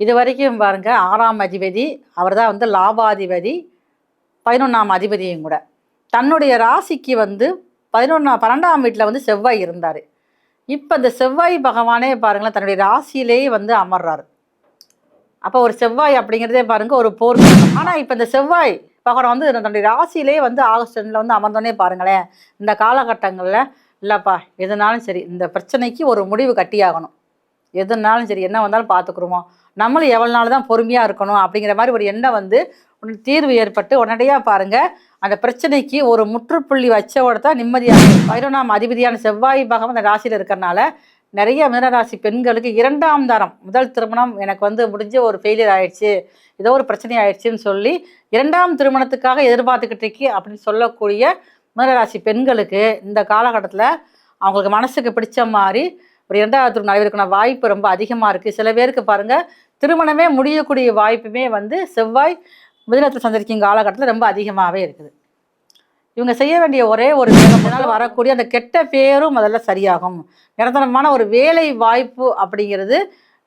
இது வரைக்கும் பாருங்க 6ஆம் அதிபதி அவர் தான் வந்து லாபாதிபதி, 11ஆம் அதிபதியும் கூட. தன்னுடைய ராசிக்கு வந்து 12ஆம் வீட்டில் வந்து செவ்வாய் இருந்தார். இப்போ இந்த செவ்வாய் பகவானே பாருங்களேன் தன்னுடைய ராசியிலேயே வந்து அமர்றாரு. அப்போ ஒரு செவ்வாய் அப்படிங்கிறதே பாருங்க ஒரு போர். ஆனால் இப்போ இந்த செவ்வாய் பகவான் வந்து தன்னுடைய ராசியிலே வந்து ஆகஸ்ட் 2 வந்து அமர்ந்தோன்னே பாருங்களேன், இந்த காலகட்டங்களில் இல்லைப்பா எதுனாலும் சரி இந்த பிரச்சனைக்கு ஒரு முடிவு கட்டியாகணும், எதுனாலும் சரி என்ன வந்தாலும் பார்த்துக்குருமோ, நம்மளும் எவ்வளோ நாள் தான் பொறுமையாக இருக்கணும் அப்படிங்கிற மாதிரி ஒரு எண்ணம் வந்து தீர்வு ஏற்பட்டு உடனடியாக பாருங்கள் அந்த பிரச்சனைக்கு ஒரு முற்றுப்புள்ளி வச்சோட தான் நிம்மதியாக. 11ஆம் அதிபதியான செவ்வாய் பகவான் அந்த ராசியில் இருக்கிறனால நிறைய மீனராசி பெண்களுக்கு 2ஆம் தரம் முதல் திருமணம் எனக்கு வந்து முடிஞ்ச ஒரு ஃபெயிலியர் ஆயிடுச்சு, ஏதோ ஒரு பிரச்சனை ஆயிடுச்சுன்னு சொல்லி 2ஆம் திருமணத்துக்காக எதிர்பார்த்துக்கிட்டு இருக்கி அப்படின்னு சொல்லக்கூடிய மீனராசி பெண்களுக்கு இந்த காலகட்டத்தில் அவங்களுக்கு மனசுக்கு பிடிச்ச மாதிரி ஒரு 2வது திருமணம் நடைபெறக்கூடிய வாய்ப்பு ரொம்ப அதிகமாக இருக்குது. சில பேருக்கு பாருங்கள் திருமணமே முடியக்கூடிய வாய்ப்புமே வந்து செவ்வாய் மிதுனத்தில் சந்திரிக்கும் காலகட்டத்தில் ரொம்ப அதிகமாகவே இருக்குது. இவங்க செய்ய வேண்டிய ஒரே ஒரு வேலைனால வரக்கூடிய அந்த கெட்ட பேரும் முதல்ல சரியாகும். நிரந்தரமான ஒரு வேலை வாய்ப்பு அப்படிங்கிறது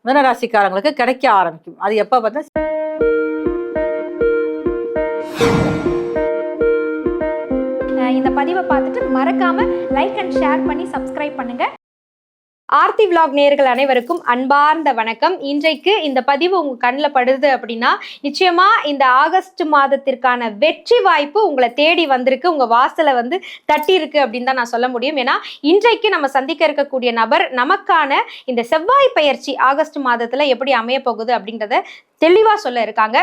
மீனராசிக்காரங்களுக்கு கிடைக்க ஆரம்பிக்கும். அது எப்போ பார்த்தா இந்த பதிவை பார்த்துட்டு மறக்காம லைக் அண்ட் ஷேர் பண்ணி சப்ஸ்கிரைப் பண்ணுங்க. ஆர்த்தி விலாக் நேயர்கள் அனைவருக்கும் அன்பார்ந்த வணக்கம். இன்றைக்கு இந்த பதிவு உங்க கண்ணில் படுது அப்படின்னா நிச்சயமா இந்த ஆகஸ்ட் மாதத்திற்கான வெற்றி வாய்ப்பு உங்களை தேடி வந்திருக்கு, உங்க வாசலை வந்து தட்டி இருக்கு அப்படின்னு தான் நான் சொல்ல முடியும். ஏன்னா இன்றைக்கு நம்ம சந்திக்க இருக்கக்கூடிய நபர் நமக்கான இந்த செவ்வாய் பெயர்ச்சி ஆகஸ்ட் மாதத்துல எப்படி அமைய போகுது அப்படின்றத தெளிவா சொல்ல இருக்காங்க.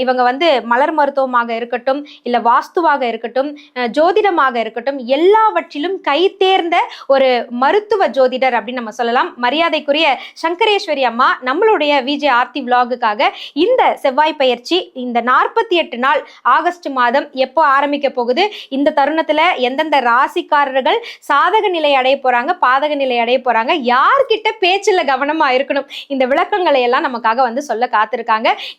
இவங்க வந்து மலர் மருத்துவமாக இருக்கட்டும், இல்ல வாஸ்துவாக இருக்கட்டும், ஜோதிடமாக இருக்கட்டும், எல்லாவற்றிலும் கை தேர்ந்த ஒரு மருத்துவ ஜோதிடர் அப்படின்னு நம்ம சொல்லலாம். மரியாதைக்குரிய சங்கரேஸ்வரி அம்மா நம்மளுடைய விஜே ஆர்த்தி விலாகுக்காக இந்த செவ்வாய் பயிற்சி இந்த 48 நாள் ஆகஸ்ட் மாதம் எப்போ ஆரம்பிக்க போகுது, இந்த தருணத்துல எந்தெந்த ராசிக்காரர்கள் சாதக நிலை அடைய போறாங்க, பாதக நிலை அடைய போறாங்க, யார்கிட்ட பேச்சுல கவனமா இருக்கணும், இந்த விளக்கங்களை எல்லாம் நமக்காக வந்து சொல்ல காத்திருக்காங்க.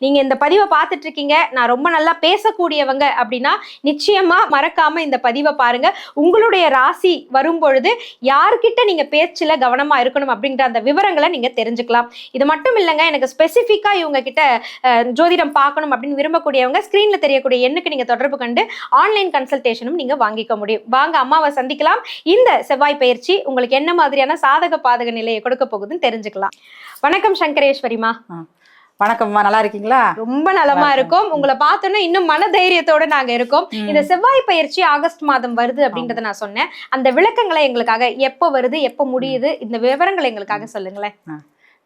நீங்க இந்த பதிவை பார்த்துட்டு இருக்கீங்க, நான் ரொம்ப நல்லா பேசக்கூடியவங்க அப்படின்னா நிச்சயமா மறக்காம இந்த பதிவை பாருங்க. உங்களுடைய ராசி வரும் பொழுது யார்கிட்ட நீங்க பேச்சுல கவனமா இருக்கணும் அப்படிங்கிற அந்த விவரங்களை நீங்க தெரிஞ்சுக்கலாம். இது மட்டும் இல்லைங்க, எனக்கு ஸ்பெசிஃபிக்கா இவங்க கிட்ட ஜோதிடம் பார்க்கணும் அப்படின்னு விரும்பக்கூடியவங்க ஸ்கிரீன்ல தெரியக்கூடிய எண்ணுக்கு நீங்க தொடர்பு கண்டு ஆன்லைன் கன்சல்டேஷனும் நீங்க வாங்கிக்க முடியும். வாங்க அம்மாவை சந்திக்கலாம். இந்த செவ்வாய் பயிற்சி உங்களுக்கு என்ன மாதிரியான சாதக பாதக நிலையை கொடுக்க போகுதுன்னு தெரிஞ்சுக்கலாம். வணக்கம் சங்கரேஸ்வரிமா. வணக்கம்மா, நல்லா இருக்கீங்களா? ரொம்ப நலமா இருக்கும். உங்களை பார்த்தோன்னா இன்னும் மன தைரியத்தோட நாங்க இருக்கோம். இந்த செவ்வாய் பயிற்சி ஆகஸ்ட் மாதம் வருது அப்படின்றத நான் சொன்னேன். அந்த விளக்கங்களை எங்களுக்காக எப்போ வருது, எப்போ முடியுது, இந்த விவரங்களை எங்களுக்காக சொல்லுங்களேன்.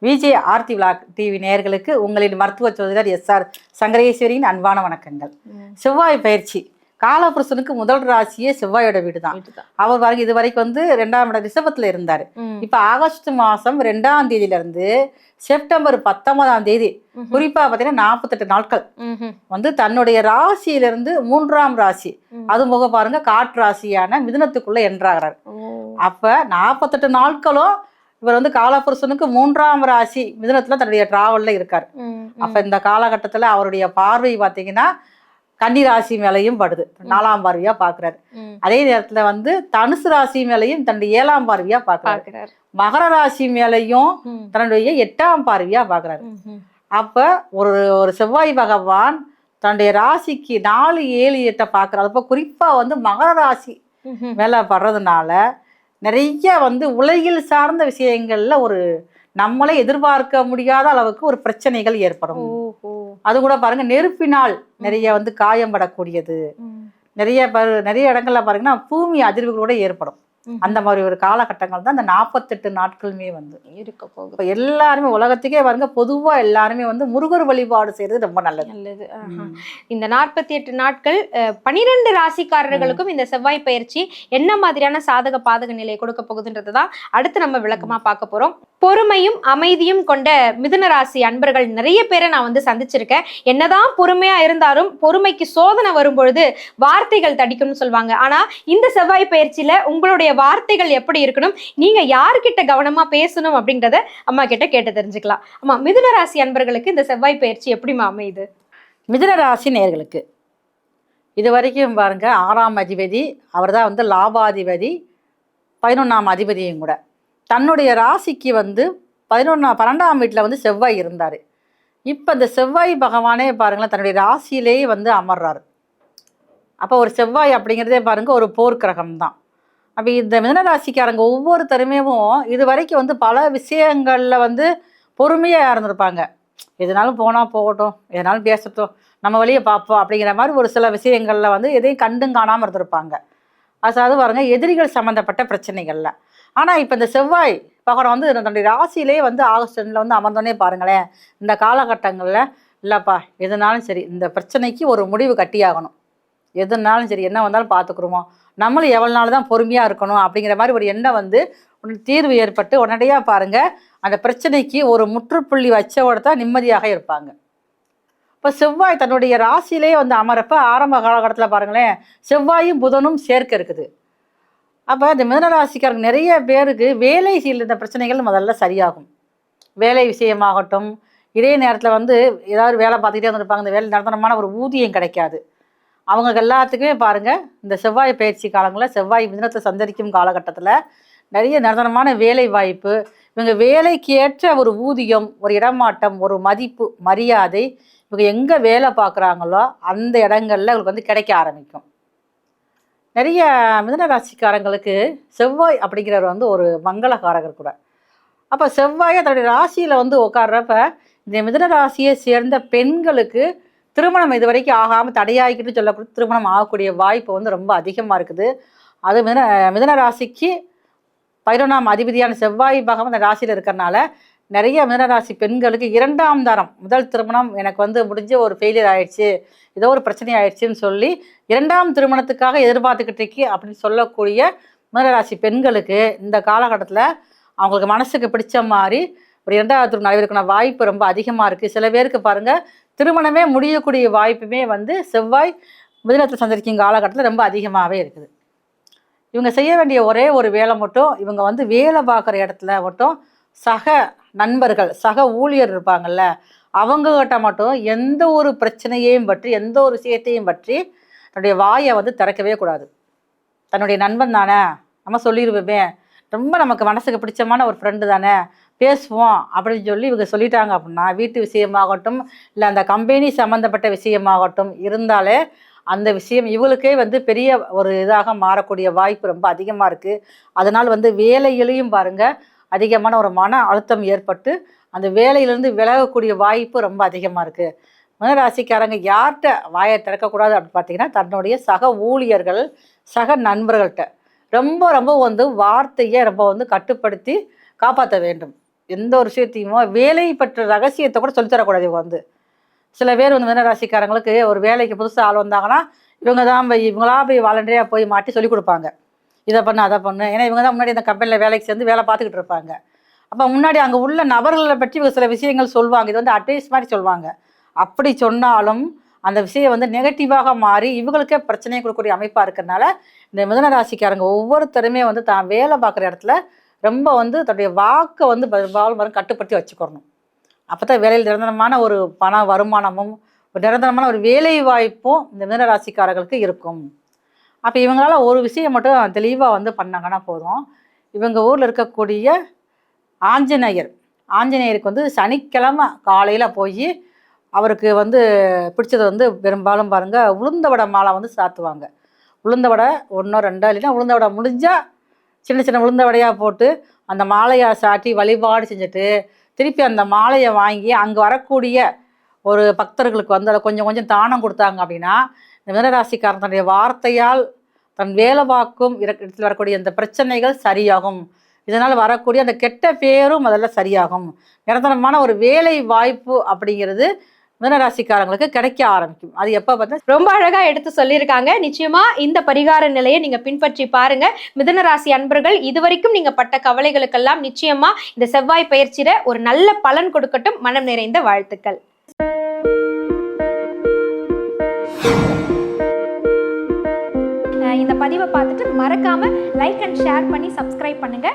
விஜே ஆர்த்தி விலாக் டிவி நேயர்களுக்கு உங்களின் மருத்துவ ஜோதிடர் SR சங்கரேஸ்வரியின் அன்பான வணக்கங்கள். செவ்வாய் பயிற்சி காலபுருஷனுக்கு முதல் ராசியே செவ்வாயோட வீடு தான். அவர் பாருங்க இது வரைக்கும் வந்து 2ஆம் இடம் ரிஷபத்துல இருந்தாரு. இப்ப ஆகஸ்ட் மாசம் 2ஆம் தேதியில இருந்து செப்டம்பர் 19ஆம் தேதி குறிப்பா பாத்தீங்கன்னா 48 நாட்கள் வந்து தன்னுடைய ராசியிலிருந்து 3ஆம் ராசி, அது போக பாருங்க காற்று ராசியான மிதுனத்துக்குள்ள என்றாகிறார். அப்ப 48 நாட்களும் இவர் வந்து காலபுருஷனுக்கு 3ஆம் ராசி மிதுனத்துல தன்னுடைய டிராவல்ல இருக்காரு. அப்ப இந்த காலகட்டத்துல அவருடைய பார்வை பாத்தீங்கன்னா கன்னி ராசி மேலையும் படுது, 4ஆம் பார்வையா பாக்குறாரு. அதே நேரத்துல வந்து தனுசு ராசி மேலையும் தன்னுடைய 7ஆம் பார்வையா பாக்குறாரு. மகர ராசி மேலையும் தன்னுடைய 8ஆம் பார்வையா பாக்குறாரு. அப்ப ஒரு செவ்வாய் பகவான் தன்னுடைய ராசிக்கு 4, 7, 8 பாக்குறாரு. அப்ப குறிப்பா வந்து மகர ராசி மேல படுறதுனால நிறைய வந்து உலகில் சார்ந்த விஷயங்கள்ல ஒரு நம்மளே எதிர்பார்க்க முடியாத அளவுக்கு ஒரு பிரச்சனைகள் ஏற்படும். அது கூட பாருங்க நெருப்பினால் நிறைய வந்து காயம் படக்கூடியது, நிறைய இடங்கள்ல பாருங்கன்னா பூமி அதிர்வுகளோட ஏற்படும். அந்த மாதிரி ஒரு காலகட்டங்கள் தான் இந்த 48 நாட்களுமே வந்து இருக்க போகுது. இப்போ எல்லாருமே உலகத்துக்கே பாருங்க பொதுவா எல்லாருமே வந்து முருகர் வழிபாடு செய்யறது ரொம்ப நல்லது. இந்த 48 நாட்கள் 12 ராசிக்காரர்களுக்கும் இந்த செவ்வாய் பயிற்சி என்ன மாதிரியான சாதக பாதக நிலையை கொடுக்க போகுதுன்றதுதான் அடுத்து நம்ம விளக்கமா பார்க்க போறோம். பொறுமையும் அமைதியும் கொண்ட மிதுன ராசி அன்பர்கள் நிறைய பேரை நான் வந்து சந்திச்சிருக்கேன். என்னதான் பொறுமையா இருந்தாலும் பொறுமைக்கு சோதனை வரும் பொழுது வார்த்தைகள் தடிக்கும்னு சொல்லுவாங்க. ஆனா இந்த செவ்வாய் பயிற்சியில உங்களுடைய வார்த்தைகள் எப்படி இருக்கணும், நீங்க யார்கிட்ட கவனமா பேசணும் அப்படின்றத அம்மா கிட்ட கேட்டு தெரிஞ்சுக்கலாம். அம்மா, மிதுன ராசி அன்பர்களுக்கு இந்த செவ்வாய் பயிற்சி எப்படிமா அமையுது? மிதுன ராசி நேயர்களுக்கு இது வரைக்கும் பாருங்க 6ஆம் அதிபதி அவர் தான் வந்து லாபாதிபதி, 11ஆம் அதிபதியும் கூட. தன்னுடைய ராசிக்கு வந்து 12ஆம் வீட்டில் வந்து செவ்வாய் இருந்தார். இப்போ இந்த செவ்வாய் பகவானே பாருங்களேன் தன்னுடைய ராசியிலேயே வந்து அமர்றாரு. அப்போ ஒரு செவ்வாய் அப்படிங்கிறதே பாருங்க ஒரு போர்க்கிரகம் தான். அப்போ இந்த மிதுன ராசிக்காரங்க ஒவ்வொருத்தருமேவும் இது வரைக்கும் வந்து பல விஷயங்களில் வந்து பொறுமையாக இருந்திருப்பாங்க. எதுனாலும் போனால் போகட்டும், எதனாலும் பேசட்டும், நம்ம வழியை பார்ப்போம் அப்படிங்கிற மாதிரி ஒரு சில விஷயங்களில் வந்து எதையும் கண்டும் காணாமல் இருந்திருப்பாங்க. அதாவது பாருங்க எதிரிகள் சம்மந்தப்பட்ட பிரச்சனைகள்ல. ஆனால் இப்போ இந்த செவ்வாய் பகவான் வந்து தன்னுடைய ராசியிலே வந்து ஆகஸ்ட் 2 வந்து அமர்ந்தோன்னே பாருங்களேன், இந்த காலகட்டங்களில் இல்லைப்பா எதுனாலும் சரி இந்த பிரச்சனைக்கு ஒரு முடிவு கட்டியாகணும், எதுனாலும் சரி என்ன வந்தாலும் பார்த்துக்குருவோம், நம்மளும் எவ்வளோ நாள் தான் பொறுமையாக இருக்கணும் அப்படிங்கிற மாதிரி ஒரு எண்ணம் வந்து தீர்வு ஏற்பட்டு உடனடியாக பாருங்கள் அந்த பிரச்சனைக்கு ஒரு முற்றுப்புள்ளி வச்சவோட தான் நிம்மதியாக இருப்பாங்க. இப்போ செவ்வாய் தன்னுடைய ராசியிலே வந்து அமரப்ப ஆரம்ப காலகட்டத்தில் பாருங்களேன் செவ்வாயும் புதனும் சேர்க்க இருக்குது. அப்போ இந்த மிதுன ராசிக்காரங்க நிறைய பேருக்கு வேலை இருந்த பிரச்சனைகள் முதல்ல சரியாகும். வேலை விஷயமாகட்டும், இதே நேரத்தில் வந்து ஏதாவது வேலை பார்த்துக்கிட்டே வந்துருப்பாங்க, இந்த வேலை நிரந்தரமான ஒரு ஊதியம் கிடைக்காது. அவங்களுக்கு எல்லாத்துக்குமே பாருங்கள் இந்த செவ்வாய் பயிற்சி காலங்களில் செவ்வாய் மிதுனத்தை சந்தரிக்கும் காலகட்டத்தில் நிறைய நிரந்தரமான வேலை வாய்ப்பு, இவங்க வேலைக்கு ஏற்ற ஒரு ஊதியம், ஒரு இடமாட்டம், ஒரு மதிப்பு, மரியாதை இவங்க எங்கே வேலை பார்க்குறாங்களோ அந்த இடங்கள்ல இவங்களுக்கு வந்து கிடைக்க ஆரம்பிக்கும். நிறைய மிதுன ராசிக்காரங்களுக்கு செவ்வாய் அப்படிங்கிறவர் வந்து ஒரு மங்களகாரகர் கூட. அப்போ செவ்வாயை தன்னுடைய ராசியில் வந்து உட்கார்றப்ப இந்த மிதுன ராசியை சேர்ந்த பெண்களுக்கு திருமணம் இது வரைக்கும் ஆகாமல் தடையாகிக்கிட்டு சொல்லக்கூடிய திருமணம் ஆகக்கூடிய வாய்ப்பு வந்து ரொம்ப அதிகமாக இருக்குது. அது மிதுன ராசிக்கு 11ஆம் அதிபதியான செவ்வாய் பகவான் அந்த ராசியில் இருக்கிறனால நிறைய மிதுனராசி பெண்களுக்கு 2ஆம் தரம் முதல் திருமணம் எனக்கு வந்து முடிஞ்ச ஒரு ஃபெயிலியர் ஆயிடுச்சு, ஏதோ ஒரு பிரச்சனை ஆயிடுச்சுன்னு சொல்லி 2ஆம் திருமணத்துக்காக எதிர்பார்த்துக்கிட்டு இருக்கி அப்படின்னு சொல்லக்கூடிய மிதுனராசி பெண்களுக்கு இந்த காலகட்டத்தில் அவங்களுக்கு மனசுக்கு பிடிச்ச மாதிரி ஒரு 2ஆவது திருமணம் நடைபெறக்கூடிய வாய்ப்பு ரொம்ப அதிகமாக இருக்குது. சில பேருக்கு பாருங்கள் திருமணமே முடியக்கூடிய வாய்ப்புமே வந்து செவ்வாய் மிதுனத்தில் சந்திரிக்கும் காலகட்டத்தில் ரொம்ப அதிகமாகவே இருக்குது. இவங்க செய்ய வேண்டிய ஒரே ஒரு வேலை மட்டும், இவங்க வந்து வேலை பார்க்குற இடத்துல மட்டும் சக நண்பர்கள் சக ஊழியர் இருப்பாங்கள்ல அவங்ககிட்ட மட்டும் எந்த ஒரு பிரச்சனையையும் பற்றி எந்த ஒரு விஷயத்தையும் பற்றி தன்னுடைய வாயை வந்து திறக்கவே கூடாது. தன்னுடைய நண்பன் தானே நம்ம சொல்லிடுவோமே, ரொம்ப நமக்கு மனசுக்கு பிடிச்சமான ஒரு ஃப்ரெண்டு தானே பேசுவோம் அப்படின்னு சொல்லி இவங்க சொல்லிட்டாங்க அப்படின்னா வீட்டு விஷயமாகட்டும் இல்லை அந்த கம்பெனி சம்மந்தப்பட்ட விஷயமாகட்டும் இருந்தாலே அந்த விஷயம் இவளுக்கே வந்து பெரிய ஒரு இதாக மாறக்கூடிய வாய்ப்பு ரொம்ப அதிகமாக இருக்குது. அதனால் வந்து வேலையிலையும் பாருங்கள் அதிகமான ஒரு மன அழுத்தம் ஏற்பட்டு அந்த வேலையிலேருந்து விலகக்கூடிய வாய்ப்பு ரொம்ப அதிகமாக இருக்குது. மிதுனராசிக்காரங்க யார்கிட்ட வாயை திறக்கக்கூடாது அப்படின்னு பார்த்தீங்கன்னா தன்னுடைய சக ஊழியர்கள் சக நண்பர்கள்ட்ட ரொம்ப ரொம்ப வந்து வார்த்தையை ரொம்ப வந்து கட்டுப்படுத்தி காப்பாற்ற வேண்டும். எந்த ஒரு விஷயத்தையுமோ வேலை பற்ற ரகசியத்தை கூட சொல்லித்தரக்கூடாது. இவங்க வந்து சில பேர் வந்து மிதுனராசிக்காரங்களுக்கு ஒரு வேலைக்கு புதுசாக ஆள் வந்தாங்கன்னா இவங்க தான் இவங்களா போய் வாலண்டியராக போய் மாட்டி சொல்லிக் கொடுப்பாங்க, இதை பண்ணு அதை பண்ணு. ஏன்னா இவங்க தான் முன்னாடி இந்த கம்பெனியில் வேலைக்கு சேர்ந்து வேலை பார்த்துக்கிட்டு இருப்பாங்க. அப்போ முன்னாடி அங்கே உள்ள நபர்களை பற்றி இவங்க சில விஷயங்கள் சொல்லுவாங்க, இது வந்து அட்வைஸ் மாதிரி சொல்லுவாங்க. அப்படி சொன்னாலும் அந்த விஷயம் வந்து நெகட்டிவாக மாறி இவங்களுக்கே பிரச்சனையை கொடுக்கக்கூடிய அமைப்பாக இருக்கிறதுனால இந்த மிதுனராசிக்காரங்க ஒவ்வொருத்தருமே வந்து தான் வேலை பார்க்குற இடத்துல ரொம்ப வந்து தன்னுடைய வாக்கை வந்து பெரும்பாலும் கட்டுப்படுத்தி வச்சுக்கணும். அப்போ தான் வேலையில் நிரந்தரமான ஒரு பண வருமானமும் ஒரு நிரந்தரமான ஒரு வேலை வாய்ப்பும் இந்த மிதுனராசிக்காரர்களுக்கு இருக்கும். அப்போ இவங்களால ஒரு விஷயம் மட்டும் தெளிவாக வந்து பண்ணாங்கன்னா போதும். இவங்க ஊரில் இருக்கக்கூடிய ஆஞ்சநேயருக்கு வந்து சனிக்கிழமை காலையில் போய் அவருக்கு வந்து பிடிச்சது வந்து பெரும்பாலும் பாருங்கள் உளுந்த வடை மாலை வந்து சாத்துவாங்க. உளுந்த வடை 1 2 இல்லைன்னா உளுந்த வடை முடிஞ்சால் சின்ன சின்ன உளுந்த வடையாக போட்டு அந்த மாலையை சாட்டி வழிபாடு செஞ்சுட்டு திருப்பி அந்த மாலையை வாங்கி அங்கே வரக்கூடிய ஒரு பக்தர்களுக்கு வந்து அதை கொஞ்சம் கொஞ்சம் தானம் கொடுத்தாங்க அப்படின்னா இந்த மிதுனராசிக்காரன் தன்னுடைய வார்த்தையால் தன் வேலை பார்க்கும் இடத்தில் வரக்கூடிய அந்த பிரச்சனைகள் சரியாகும். இதனால் வரக்கூடிய அந்த கெட்ட பேரும் முதல்ல சரியாகும். நிரந்தரமான ஒரு வேலை வாய்ப்பு அப்படிங்கிறது மிதுனராசிக்காரங்களுக்கு கிடைக்க ஆரம்பிக்கும். அது எப்போ பார்த்தா ரொம்ப அழகா எடுத்து சொல்லியிருக்காங்க. நிச்சயமா இந்த பரிகார நிலையை நீங்க பின்பற்றி பாருங்க. மிதுனராசி அன்பர்கள் இதுவரைக்கும் நீங்க பட்ட கவலைகளுக்கெல்லாம் நிச்சயமா இந்த செவ்வாய் பயிற்சியில ஒரு நல்ல பலன் கொடுக்கட்டும். மனம் நிறைந்த வாழ்த்துக்கள். இந்த பதிவை பார்த்துட்டு மறக்காம லைக் அண்ட் ஷேர் பண்ணி சப்ஸ்கிரைப் பண்ணுங்க.